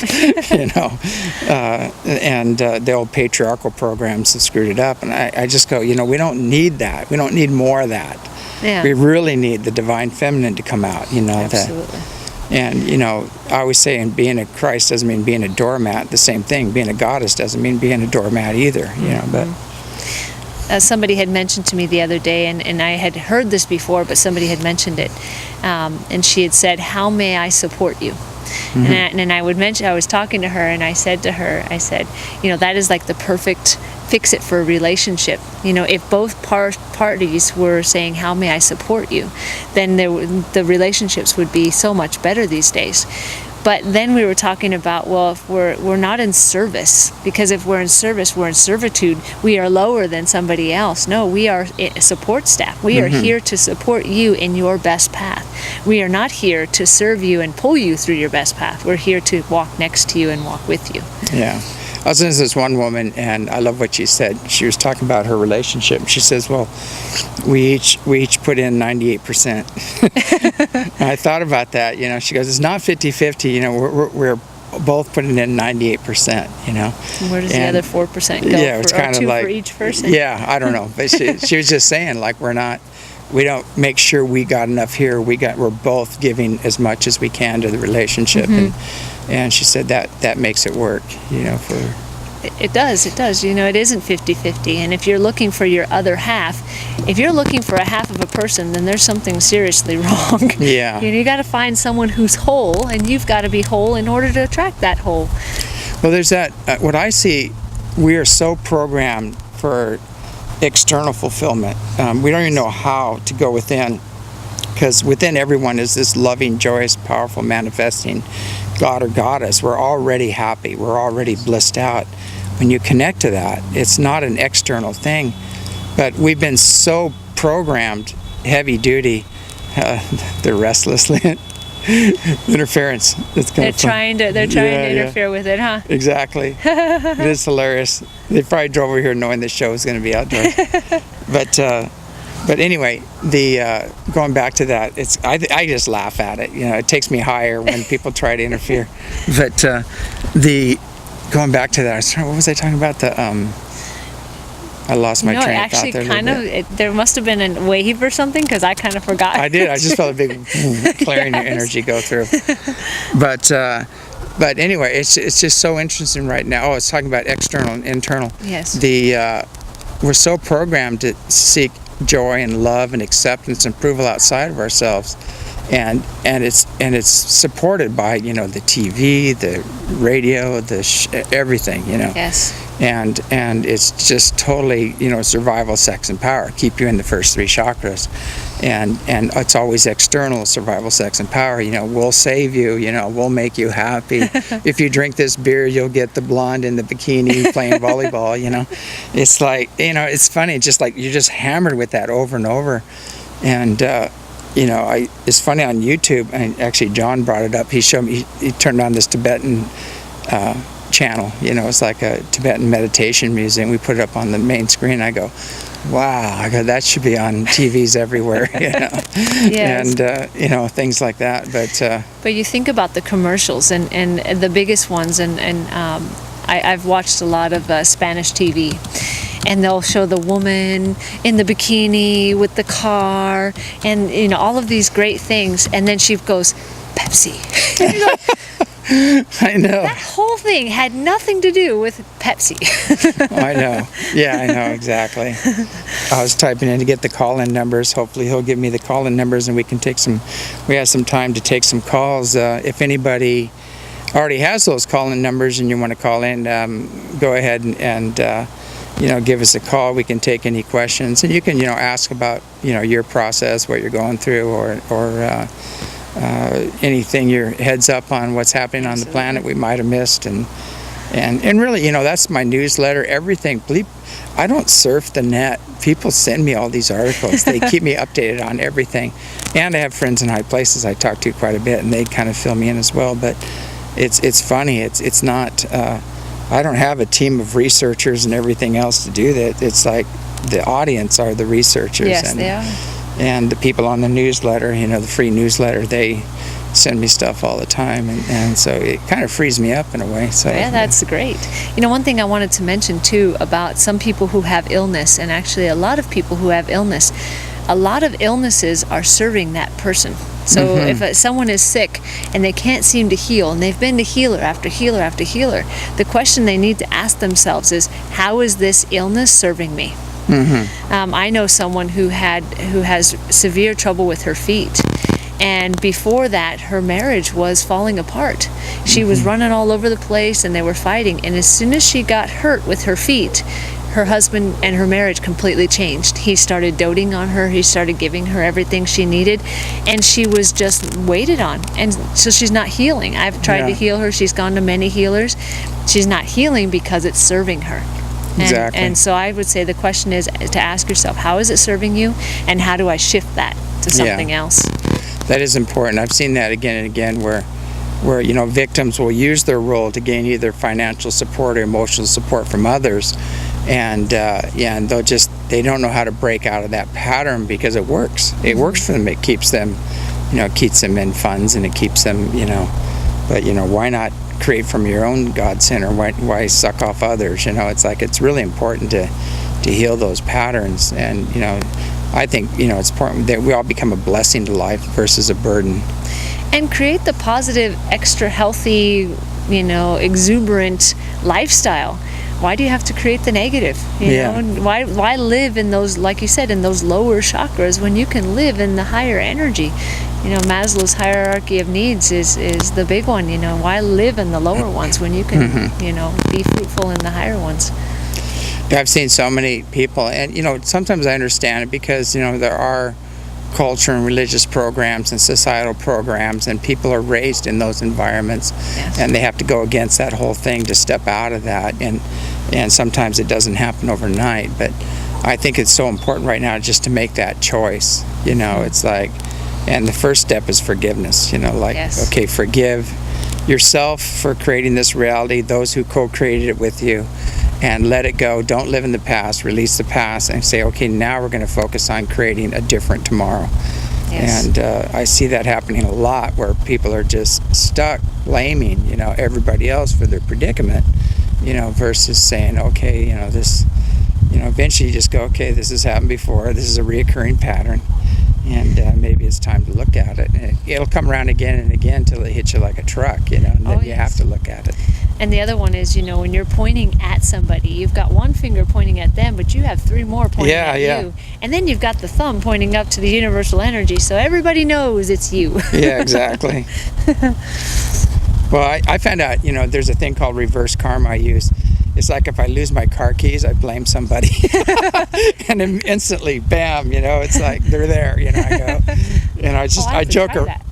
and the old patriarchal programs have screwed it up. And I just go, we don't need that. We don't need more of that. Yeah. We really need the divine feminine to come out, Absolutely. And I always say, being a Christ doesn't mean being a doormat. The same thing, being a goddess doesn't mean being a doormat either, but... Somebody had mentioned to me the other day, and I had heard this before, but somebody had mentioned it, and she had said, how may I support you? And I would mention, I was talking to her, and I said to her, that is like the perfect fix-it for a relationship. If both parties were saying, how may I support you, then the relationships would be so much better these days. But then we were talking about, well, if we're not in service, because if we're in service, we're in servitude, we are lower than somebody else. No, we are support staff. We are here to support you in your best path. We are not here to serve you and pull you through your best path. We're here to walk next to you and walk with you. Yeah. I was listening to this one woman, and I love what she said. She was talking about her relationship. She says, well, we each put in 98%. And I thought about that, you know. She goes, it's not 50-50, you know, we're both putting in 98%, you know. Where does the other 4% go? Yeah, it's kind of two like, for each person? Yeah, I don't know. But she was just saying, like, we don't make sure we got enough here. We're both giving as much as we can to the relationship. And she said that makes it work, you know, for... It does. You know, it isn't 50-50. And if you're looking for your other half, if you're looking for a half of a person, then there's something seriously wrong. Yeah. You know, you got to find someone who's whole, and you've got to be whole in order to attract that whole. Well, there's that, what I see, we are so programmed for external fulfillment. We don't even know how to go within, because within everyone is this loving, joyous, powerful, manifesting God or goddess. We're already happy. We're already blissed out. When you connect to that, it's not an external thing, but we've been so programmed, heavy duty, the restless interference. They're trying to interfere with it, huh? Exactly. It is hilarious. They probably drove over here knowing the show was going to be outdoors. But anyway, the going back to that, I just laugh at it. You know, it takes me higher when people try to interfere. But going back to that, what was I talking about? I lost my train of thought there. There must have been a wave or something, because I kind of forgot. I did. I just felt a big clearing of energy go through. But anyway, it's just so interesting right now. Oh, it's talking about external and internal. Yes. We're so programmed to seek joy and love and acceptance and approval outside of ourselves, and it's supported by, you know, the TV, the radio, everything, you know. Yes. And it's just totally, you know, survival, sex, and power. Keep you in the first three chakras, and it's always external: survival, sex, and power. You know, we'll save you. You know, we'll make you happy. If you drink this beer, you'll get the blonde in the bikini playing volleyball. You know, it's like, you know, it's funny. Just like you're just hammered with that over and over, and you know, it's funny on YouTube. And actually, John brought it up. He showed me. He turned on this Tibetan channel, you know, it's like a Tibetan meditation music. We put it up on the main screen. I go, wow, I go, that should be on TVs everywhere, you know. Yes. And you know, things like that. But you think about the commercials and the biggest ones, and I've watched a lot of Spanish TV, and they'll show the woman in the bikini with the car, and, you know, all of these great things, and then she goes, Pepsi. I know. That whole thing had nothing to do with Pepsi. I know. Yeah, I know, exactly. I was typing in to get the call-in numbers. Hopefully he'll give me the call-in numbers and we have some time to take some calls. If anybody already has those call-in numbers and you want to call in, go ahead and you know, give us a call. We can take any questions, and you can, you know, ask about, you know, your process, what you're going through, or anything, your heads up on what's happening on the planet we might have missed, and really, you know, that's my newsletter. Everything. I don't surf the net. People send me all these articles. They keep me updated on everything, and I have friends in high places I talk to quite a bit, and they kind of fill me in as well. But it's funny. It's not. I don't have a team of researchers and everything else to do that. It's like the audience are the researchers. Yes, they are. And the people on the newsletter, you know, the free newsletter, they send me stuff all the time, and so it kind of frees me up in a way. So yeah, that's great. You know, one thing I wanted to mention too about some people who have illness, and actually a lot of people who have illness, a lot of illnesses are serving that person. So if someone is sick and they can't seem to heal, and they've been to healer after healer after healer, the question they need to ask themselves is, how is this illness serving me? I know someone who has severe trouble with her feet, and before that her marriage was falling apart. She was running all over the place and they were fighting, and as soon as she got hurt with her feet, her husband and her marriage completely changed. He started doting on her, he started giving her everything she needed, and she was just waited on, and so she's not healing. I've tried to heal her, she's gone to many healers. She's not healing because it's serving her. Exactly. And so I would say the question is to ask yourself, how is it serving you, and how do I shift that to something else? That is important. I've seen that again and again, where where, you know, victims will use their role to gain either financial support or emotional support from others, and and they don't know how to break out of that pattern because it works. It works for them. It keeps them, you know, keeps them in funds, and it keeps them, you know. But, you know, why not create from your own God center? Why suck off others? You know, it's like, it's really important to heal those patterns. And, you know, I think, you know, it's important that we all become a blessing to life versus a burden. And create the positive, extra healthy, you know, exuberant lifestyle. Why do you have to create the negative? You know, and why live in those, like you said, in those lower chakras when you can live in the higher energy? You know, Maslow's hierarchy of needs is the big one. You know, why live in the lower ones when you can, you know, be fruitful in the higher ones? I've seen so many people, and, you know, sometimes I understand it because, you know, there are culture and religious programs and societal programs, and people are raised in those environments, and they have to go against that whole thing to step out of that, and sometimes it doesn't happen overnight. But I think it's so important right now just to make that choice. You know, it's like, and the first step is forgiveness. You know, like, okay, forgive yourself for creating this reality, those who co-created it with you, and let it go. Don't live in the past. Release the past and say, okay, now we're going to focus on creating a different tomorrow. And I see that happening a lot, where people are just stuck blaming, you know, everybody else for their predicament, you know, versus saying, okay, you know, this, you know, eventually you just go, okay, this has happened before. This is a reoccurring pattern, and maybe it's time to look at it. And it'll come around again and again until it hits you like a truck, you know, and then you have to look at it. And the other one is, you know, when you're pointing at somebody, you've got one finger pointing at them, but you have three more pointing at you. And then you've got the thumb pointing up to the universal energy, so everybody knows it's you. Yeah, exactly. Well, I found out, you know, there's a thing called reverse karma I use. It's like if I lose my car keys, I blame somebody. And then instantly, bam, you know, it's like they're there, you know, I go. And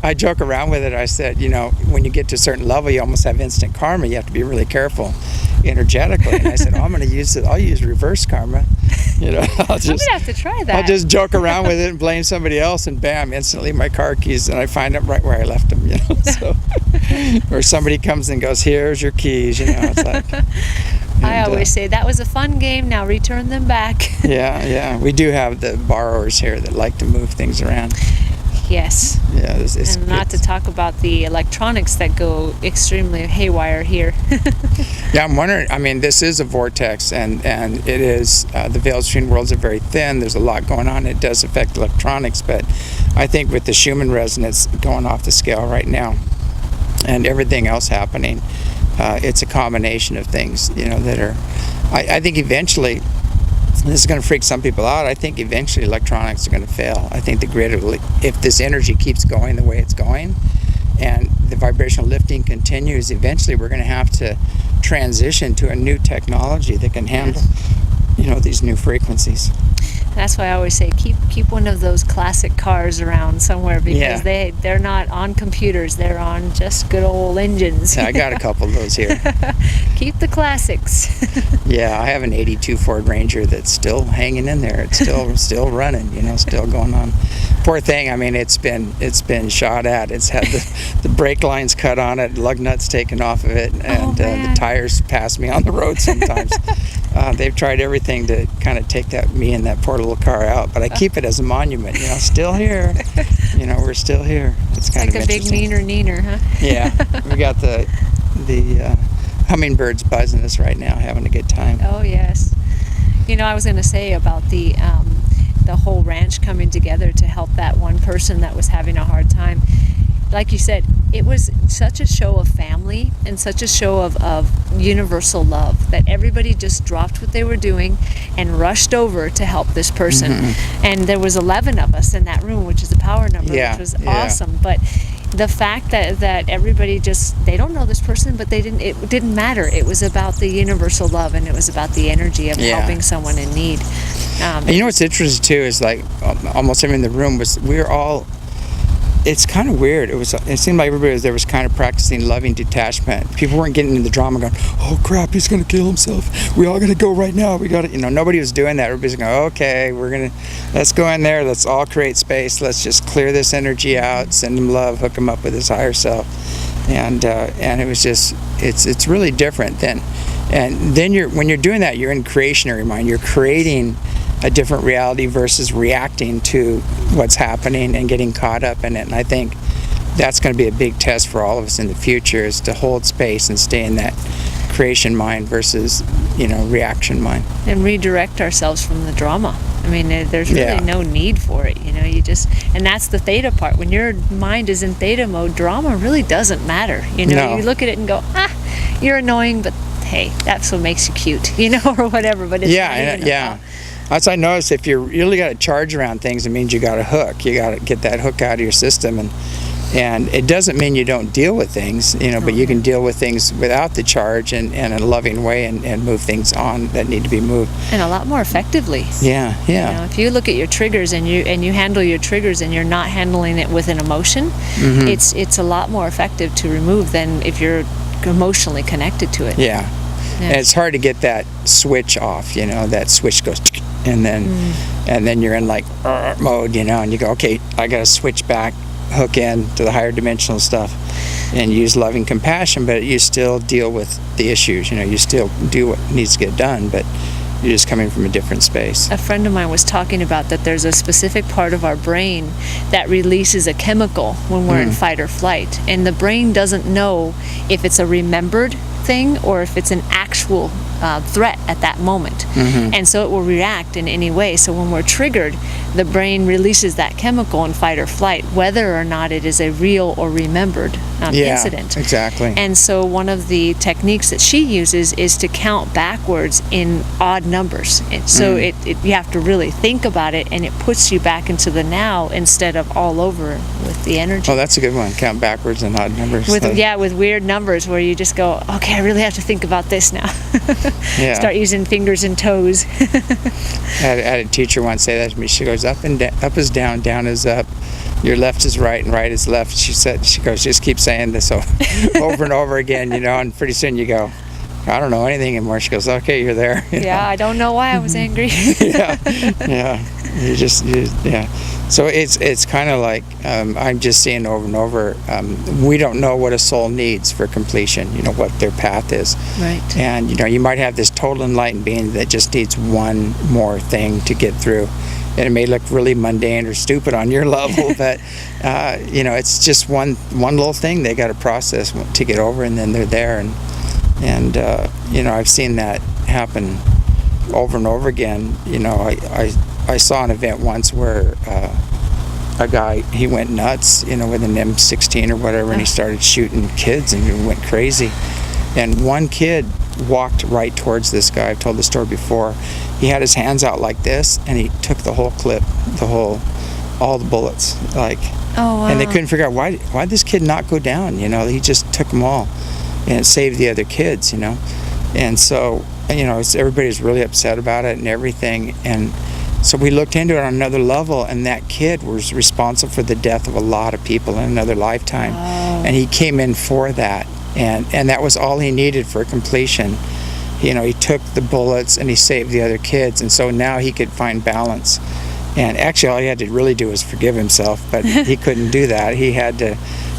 I joke around with it. I said, you know, when you get to a certain level, you almost have instant karma. You have to be really careful energetically. And I said, I'll use reverse karma. You know, I'm gonna have to try that. I'll just joke around with it and blame somebody else, and bam, instantly my car keys, and I find them right where I left them, you know. So, or somebody comes and goes, here's your keys, you know, it's like. I always say, that was a fun game, now return them back. Yeah. We do have the borrowers here that like to move things around. Yes. Yeah, and not to talk about the electronics that go extremely haywire here. Yeah, I'm wondering, I mean, this is a vortex, and it is, the veils between worlds are very thin. There's a lot going on. It does affect electronics, but I think with the Schumann resonance going off the scale right now, and everything else happening, it's a combination of things, you know, that are, I think eventually, this is going to freak some people out, I think eventually electronics are going to fail. I think the grid, if this energy keeps going the way it's going, and the vibrational lifting continues, eventually we're going to have to transition to a new technology that can handle, you know, these new frequencies. That's why I always say keep one of those classic cars around somewhere, because they're not on computers, they're on just good old engines. Yeah, I got a couple of those here. Keep the classics. Yeah, I have an '82 Ford Ranger that's still hanging in there. It's still running, you know, still going on. Poor thing, I mean, it's been shot at. It's had the brake lines cut on it, lug nuts taken off of it, and the tires pass me on the road sometimes. They've tried everything to kind of take me and that poor little car out, but I keep it as a monument, you know, still here. You know, we're still here. It's kind of like a big neener, huh? Yeah, we got the hummingbirds buzzing us right now, having a good time. Oh yes. You know, I was going to say about the whole ranch coming together to help that one person that was having a hard time. Like you said, it was such a show of family and such a show of universal love that everybody just dropped what they were doing and rushed over to help this person. And there was 11 of us in that room, which is a power number, which was awesome. But the fact that everybody they don't know this person, but it didn't matter. It was about the universal love, and it was about the energy of helping someone in need. And you know what's interesting too is, like, almost everyone in the room we were all, it's kind of weird. It seemed like everybody was kind of practicing loving detachment. People weren't getting into the drama going, oh crap, he's going to kill himself. We all got to go right now. We got to, you know, nobody was doing that. Everybody's going, okay, let's go in there. Let's all create space. Let's just clear this energy out, send him love, hook him up with his higher self. and it was just it's really different then. And then when you're doing that, you're in creationary mind. You're creating a different reality versus reacting to what's happening and getting caught up in it. And I think that's going to be a big test for all of us in the future, is to hold space and stay in that creation mind versus, reaction mind. And redirect ourselves from the drama. I mean, there's really no need for it, and that's the theta part. When your mind is in theta mode, drama really doesn't matter. No. You look at it and go, you're annoying, but hey, that's what makes you cute, or whatever. But it's not even As I noticed, if you really got to charge around things, it means you got a hook. You got to get that hook out of your system, and it doesn't mean you don't deal with things, but you can deal with things without the charge and in a loving way and move things on that need to be moved. And a lot more effectively. Yeah. If you look at your triggers and you handle your triggers and you're not handling it with an emotion, it's a lot more effective to remove than if you're emotionally connected to it. Yeah. And it's hard to get that switch off, that switch goes, and then you're in like mode, and you go, okay, I got to switch back, hook in to the higher dimensional stuff and use loving compassion, but you still deal with the issues. You still do what needs to get done, but you're just coming from a different space. A friend of mine was talking about that there's a specific part of our brain that releases a chemical when we're in fight or flight, and the brain doesn't know if it's a remembered thing or if it's an actual threat at that moment, and so it will react in any way. So when we're triggered, the brain releases that chemical in fight or flight, whether or not it is a real or remembered incident. Exactly. And so one of the techniques that she uses is to count backwards in odd numbers. So you have to really think about it, and it puts you back into the now instead of all over with the energy. Oh, that's a good one. Count backwards in odd numbers. With weird numbers where you just go, okay, I really have to think about this now. Start using fingers and toes. I had a teacher once say that to me. She goes, up is down, down is up. Your left is right and right is left. She goes, just keep saying this over and over again, and pretty soon you go, I don't know anything anymore. She goes, okay, you're there. I don't know why I was angry. So it's kind of like I'm just seeing over and over. We don't know what a soul needs for completion. What their path is. Right. And you might have this total enlightened being that just needs one more thing to get through. And it may look really mundane or stupid on your level, but it's just one little thing they got to process to get over, and then they're there. And I've seen that happen over and over again. I saw an event once where a guy, he went nuts, with an M16 or whatever, and he started shooting kids and he went crazy. And one kid walked right towards this guy. I've told the story before. He had his hands out like this, and he took the whole clip, all the bullets, like. Oh, wow. And they couldn't figure out why this kid not go down. He just took them all, and it saved the other kids. And so everybody's really upset about it and everything. And so we looked into it on another level, and that kid was responsible for the death of a lot of people in another lifetime. Oh. And he came in for that. And that was all he needed for completion. He took the bullets and he saved the other kids, and so now he could find balance. And actually all he had to really do was forgive himself, but he couldn't do that. He had to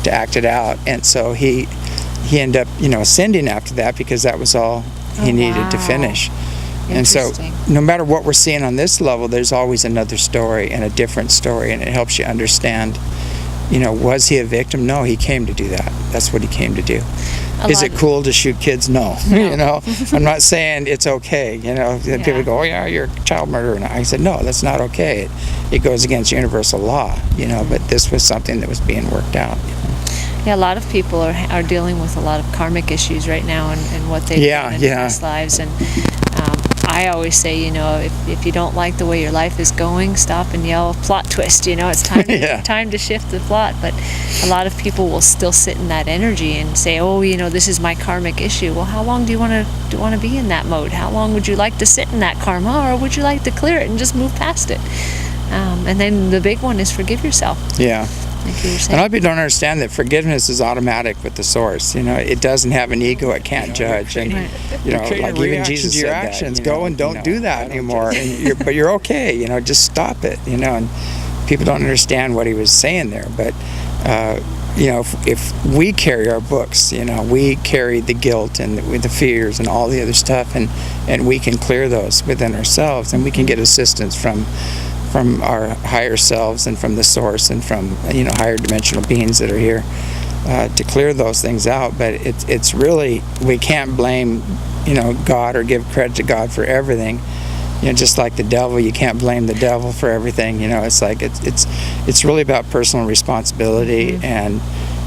act it out. And so he ended up, ascending after that, because that was all he needed to finish. And so no matter what we're seeing on this level, there's always another story and a different story, and it helps you understand. Was he a victim? No, he came to do that. That's what he came to do. Is it cool to shoot kids? No. I'm not saying it's okay. People go, oh yeah, you're a child murderer. And I said, no, that's not okay. It goes against universal law. But this was something that was being worked out. Yeah, a lot of people are dealing with a lot of karmic issues right now, and what they've done in past lives. And I always say, if you don't like the way your life is going, stop and yell plot twist. It's time to shift the plot. But a lot of people will still sit in that energy and say, oh, this is my karmic issue. Well, how long do you want to be in that mode? How long would you like to sit in that karma, or would you like to clear it and just move past it? And then the big one is forgive yourself. Yeah. And a lot of people don't understand that forgiveness is automatic with the source. It doesn't have an ego. It can't judge. And like even Jesus said that, actions, go and don't do that anymore. But you're okay. Just stop it. And people don't understand what he was saying there. But if we carry our books, we carry the guilt and the fears and all the other stuff, and we can clear those within ourselves, and we can get assistance from our higher selves and from the source and from higher dimensional beings that are here to clear those things out. But it's really, we can't blame God or give credit to God for everything. Just like the devil, you can't blame the devil for everything. It's like it's really about personal responsibility and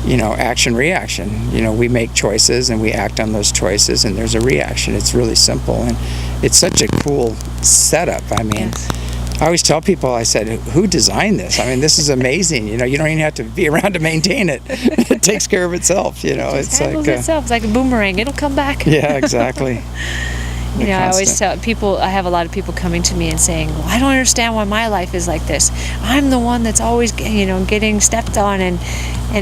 action reaction. We make choices and we act on those choices, and there's a reaction. It's really simple, and it's such a cool setup. I mean, Yes. I always tell people, I said, who designed this? I mean, this is amazing. You don't even have to be around to maintain it. It takes care of itself. It handles itself. It's like a boomerang. It'll come back. Yeah, exactly. I always tell people, I have a lot of people coming to me and saying, well, I don't understand why my life is like this. I'm the one that's always, getting stepped on and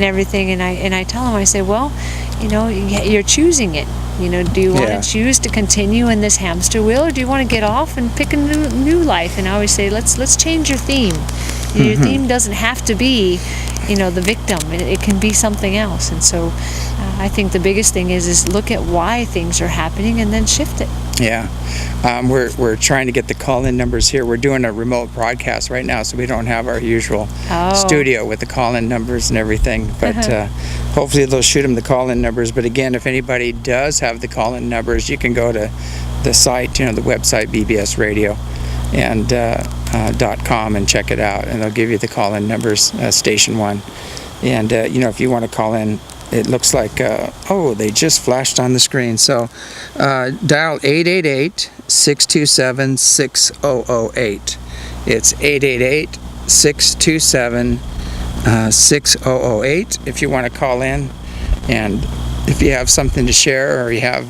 everything. And I tell them, I say, well, you're choosing it. Do you want to choose to continue in this hamster wheel, or do you want to get off and pick a new life? And I always say, let's change your theme. Your theme doesn't have to be, the victim. It can be something else. And so I think the biggest thing is look at why things are happening and then shift it. Yeah. We're trying to get the call-in numbers here. We're doing a remote broadcast right now, so we don't have our usual studio with the call-in numbers and everything. But hopefully they'll shoot them the call-in numbers. But again, if anybody does have the call-in numbers, you can go to the site, the website, BBS Radio. And .com, and check it out, and they'll give you the call-in numbers, station 1. And if you want to call in, it looks like they just flashed on the screen. So dial 888-627-6008. It's 888-627-6008 if you want to call in, and if you have something to share, or you have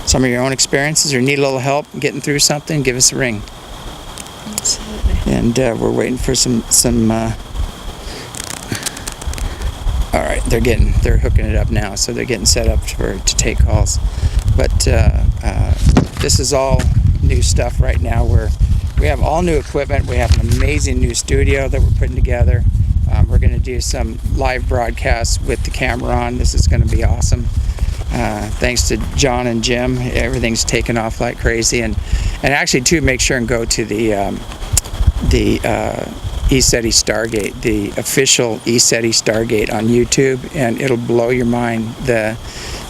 some of your own experiences, or need a little help getting through something, give us a ring. Absolutely. And we're waiting for some all right, they're hooking it up now, so they're getting set up to take calls. But this is all new stuff right now. We have all new equipment. We have an amazing new studio that we're putting together. We're going to do some live broadcasts with the camera on. This is going to be awesome. Thanks to John and Jim, everything's taken off like crazy. And actually, too, make sure and go to the ECETI Stargate, the official ECETI Stargate on YouTube, and it'll blow your mind. The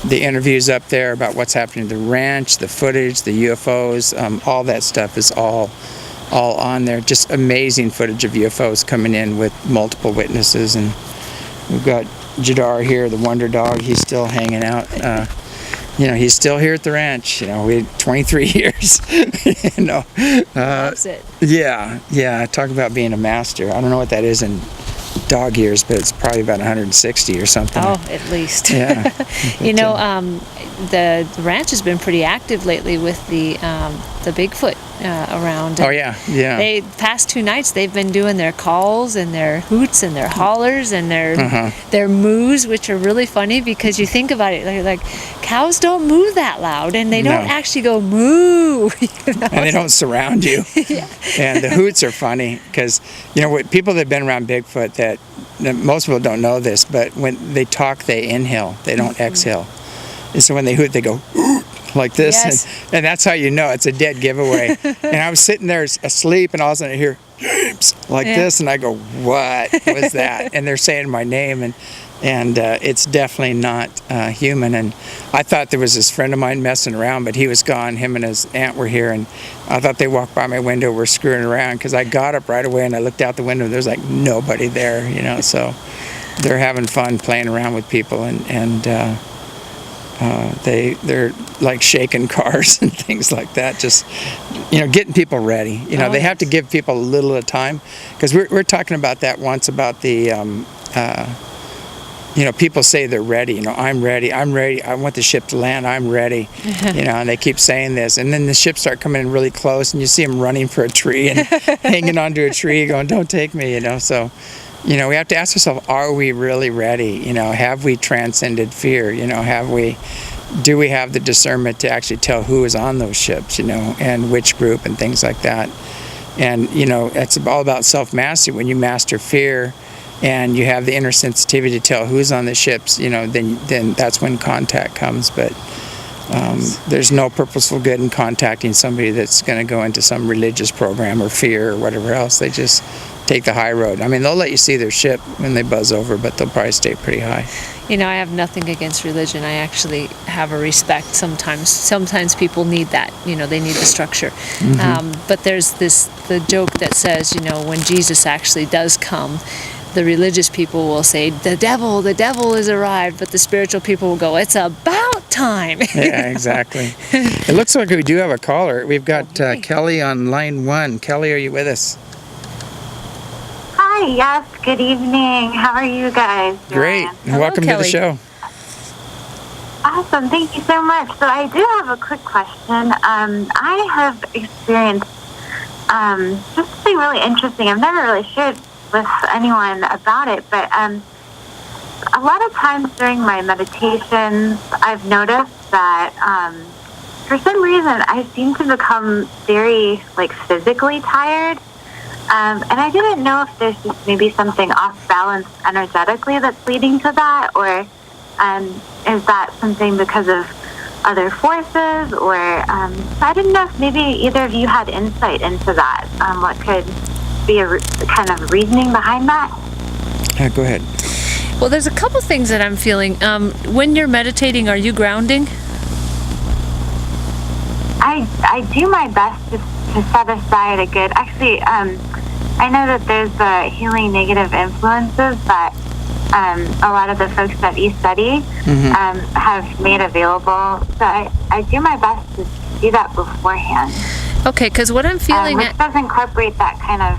interviews up there about what's happening at the ranch, the footage, the UFOs, all that stuff is all on there. Just amazing footage of UFOs coming in with multiple witnesses. And we've got Jadar here, the Wonder Dog. He's still hanging out. He's still here at the ranch. We had 23 years. Loves it. Yeah. Talk about being a master. I don't know what that is in dog years, but it's probably about 160 or something. Oh, at least. Yeah. The ranch has been pretty active lately with the Bigfoot around. Oh yeah. They past 2 nights they've been doing their calls and their hoots and their hollers and their moos, which are really funny because you think about it, like cows don't moo that loud, and they don't actually go moo. And they don't surround you. Yeah. And the hoots are funny because people that've been around Bigfoot, that most people don't know this, but when they talk, they inhale, they don't exhale. And so when they hoot, they go like this, yes. and that's how you know it's a dead giveaway. And I was sitting there asleep, and all of a sudden I hear James like this, and I go, "What was that?" And they're saying my name, and it's definitely not human. And I thought there was this friend of mine messing around, but he was gone. Him and his aunt were here, and I thought they walked by my window, were screwing around, because I got up right away and I looked out the window. There's like nobody there, So they're having fun playing around with people, and they're like shaking cars and things like that, just getting people ready. They have to give people a little at a time, because we're talking about that once, about the people say they're ready. I'm ready, I want the ship to land, I'm ready. And they keep saying this, and then the ships start coming in really close, and you see them running for a tree and hanging onto a tree going, "Don't take me," so we have to ask ourselves, are we really ready? Have we transcended fear? Do we have the discernment to actually tell who is on those ships, and which group and things like that? And, it's all about self-mastery. When you master fear, and you have the inner sensitivity to tell who's on the ships, then that's when contact comes. But there's no purposeful good in contacting somebody that's going to go into some religious program or fear or whatever else. They just take the high road. I mean, they'll let you see their ship when they buzz over, but they'll probably stay pretty high. I have nothing against religion. I actually have a respect sometimes. Sometimes people need that. They need the structure. But there's the joke that says, when Jesus actually does come, the religious people will say, the devil has arrived, but the spiritual people will go, it's about time. Yeah, exactly. It looks like we do have a caller. We've got Kelly on line 1. Kelly, are you with us? Hi, yes, good evening. How are you guys doing? Great. Hello, Welcome Kelly. to the show. Awesome, thank you so much. So I do have a quick question. I have experienced just something really interesting. I've never really shared with anyone about it, but a lot of times during my meditations, I've noticed that for some reason I seem to become very physically tired. And I didn't know if there's just maybe something off balance energetically that's leading to that, or is that something because of other forces, or so I didn't know if maybe either of you had insight into that, what could be a kind of reasoning behind that? Yeah, go ahead. Well, there's a couple things that I'm feeling. When you're meditating, are you grounding? I do my best to set aside a good... Actually, I know that there's the healing negative influences that a lot of the folks at eStudy have made available. So I do my best to do that beforehand. Okay, because what I'm feeling... which does incorporate that kind of,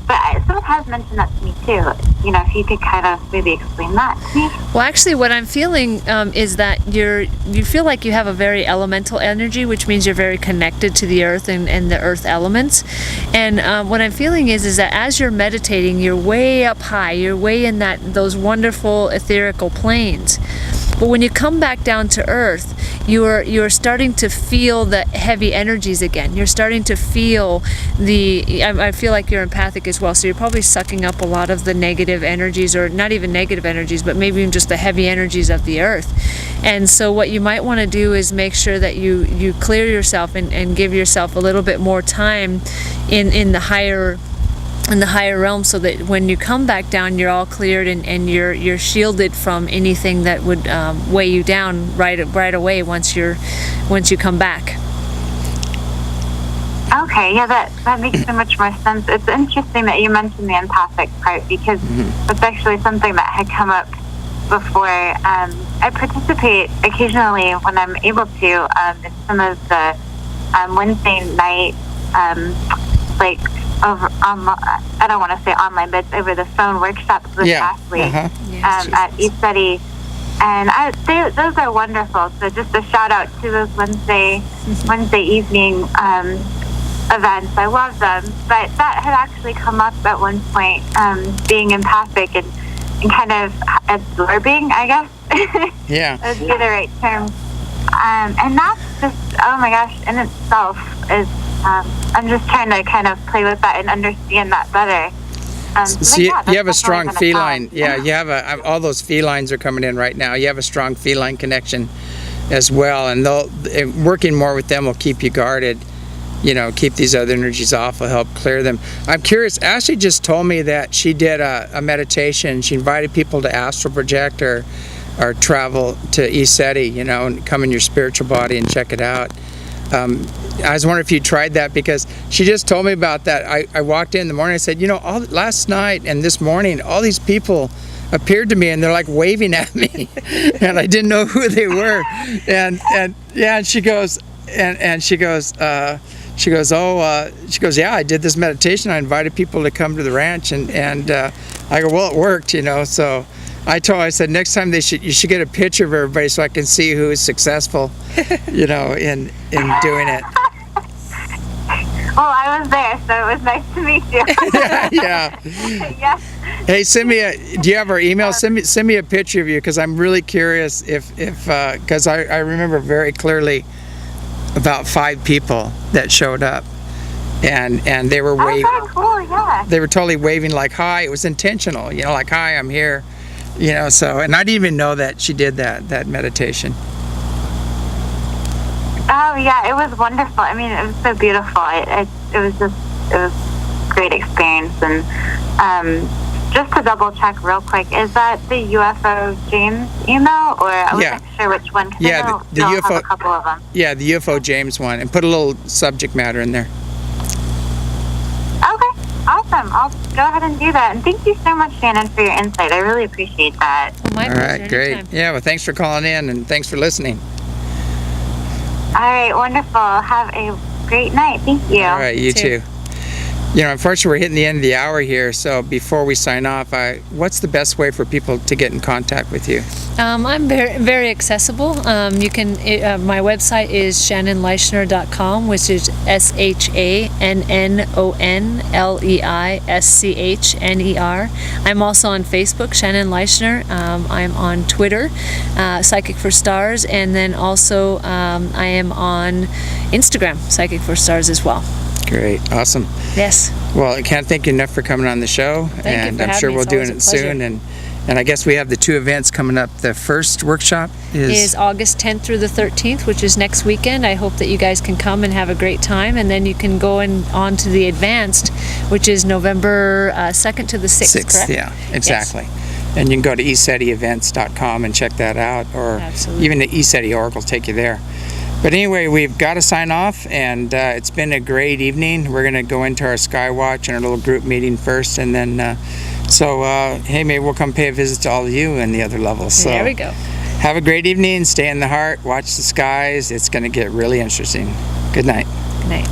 but someone has mentioned that to me too. If you could kind of maybe explain that to me. Well, actually, what I'm feeling is that you feel like you have a very elemental energy, which means you're very connected to the earth and the earth elements. And what I'm feeling is that as you're meditating, you're way up high. You're way in those wonderful etherical planes. But when you come back down to earth, you're starting to feel the heavy energies again. You're starting to feel I feel like you're empathic as well, so you're probably sucking up a lot of the negative energies, or not even negative energies, but maybe even just the heavy energies of the earth. And so what you might want to do is make sure that you clear yourself and give yourself a little bit more time in the higher realm, so that when you come back down, you're all cleared and you're shielded from anything that would weigh you down right away once you come back. Okay, yeah, that makes so much more sense. It's interesting that you mentioned the empathic part, because that's actually something that had come up before. I participate occasionally when I'm able to in some of the Wednesday night over I don't want to say online, but over the phone workshops with Ashley at eStudy, and those are wonderful. So just a shout out to those Wednesday evening events. I love them. But that had actually come up at one point, being empathic and kind of absorbing, I guess. Yeah, that would be the right term. And that's just, oh my gosh, in itself is. I'm just trying to kind of play with that and understand that better. So you have a strong feline. Yeah, you have all those felines are coming in right now. You have a strong feline connection as well, and working more with them will keep you guarded. Keep these other energies off, will help clear them. I'm curious, Ashley just told me that she did a meditation. She invited people to astral project or travel to eSeti, and come in your spiritual body and check it out. I was wondering if you tried that, because she just told me about that. I walked in the morning, I said, last night and this morning, all these people appeared to me and they're like waving at me and I didn't know who they were. And she goes, yeah, I did this meditation. I invited people to come to the ranch and I go, well, it worked, so I said next time you should get a picture of everybody so I can see who is successful, in doing it. Well, I was there, so it was nice to meet you. Yeah. Yes. Hey, do you have our email? Send me a picture of you, because I'm really curious because I remember very clearly about 5 people that showed up, and they were Oh, very cool. Yeah. they were totally waving like hi. It was intentional, you know, like hi, I'm here, you know. So, and I didn't even know that she did that meditation. Oh yeah, it was wonderful. I mean, it was so beautiful. It was a great experience. And just to double check real quick, is that the UFO James email, or I wasn't sure which one? 'Cause Yeah, I know the y'all UFO. have a couple of them. Yeah, the UFO James one, and put a little subject matter in there. Okay, awesome. I'll go ahead and do that. And thank you so much, Shannon, for your insight. I really appreciate that. Well, my All pleasure, right, great. anytime. Yeah, well, thanks for calling in, and thanks for listening. All right, wonderful. Have a great night. Thank you. All right, you too. too. You know, unfortunately, we're hitting the end of the hour here, so before we sign off, what's the best way for people to get in contact with you? I'm very, very accessible. You can. My website is shannonleischner.com, which is ShannonLeischner. I'm also on Facebook, Shannon Leischner. I'm on Twitter, Psychic for Stars, and then also I am on Instagram, Psychic for Stars as well. Great, awesome. Yes. Well, I can't thank you enough for coming on the show, Thank you and for I'm having sure me. we'll It's do always it a pleasure. soon. And I guess we have the two events coming up. The first workshop Is August 10th through the 13th, which is next weekend. I hope that you guys can come and have a great time, and then you can go on to the advanced, which is November 2nd to the 6th, correct? Yeah, exactly. And you can go to ESETIevents.com and check that out, or Absolutely. even the ESETI org will take you there. But anyway, we've got to sign off, and it's been a great evening. We're going to go into our Skywatch and our little group meeting first, and then, hey, maybe we'll come pay a visit to all of you in the other levels. So There we go. have a great evening, stay in the heart, watch the skies. It's going to get really interesting. Good night. Good night.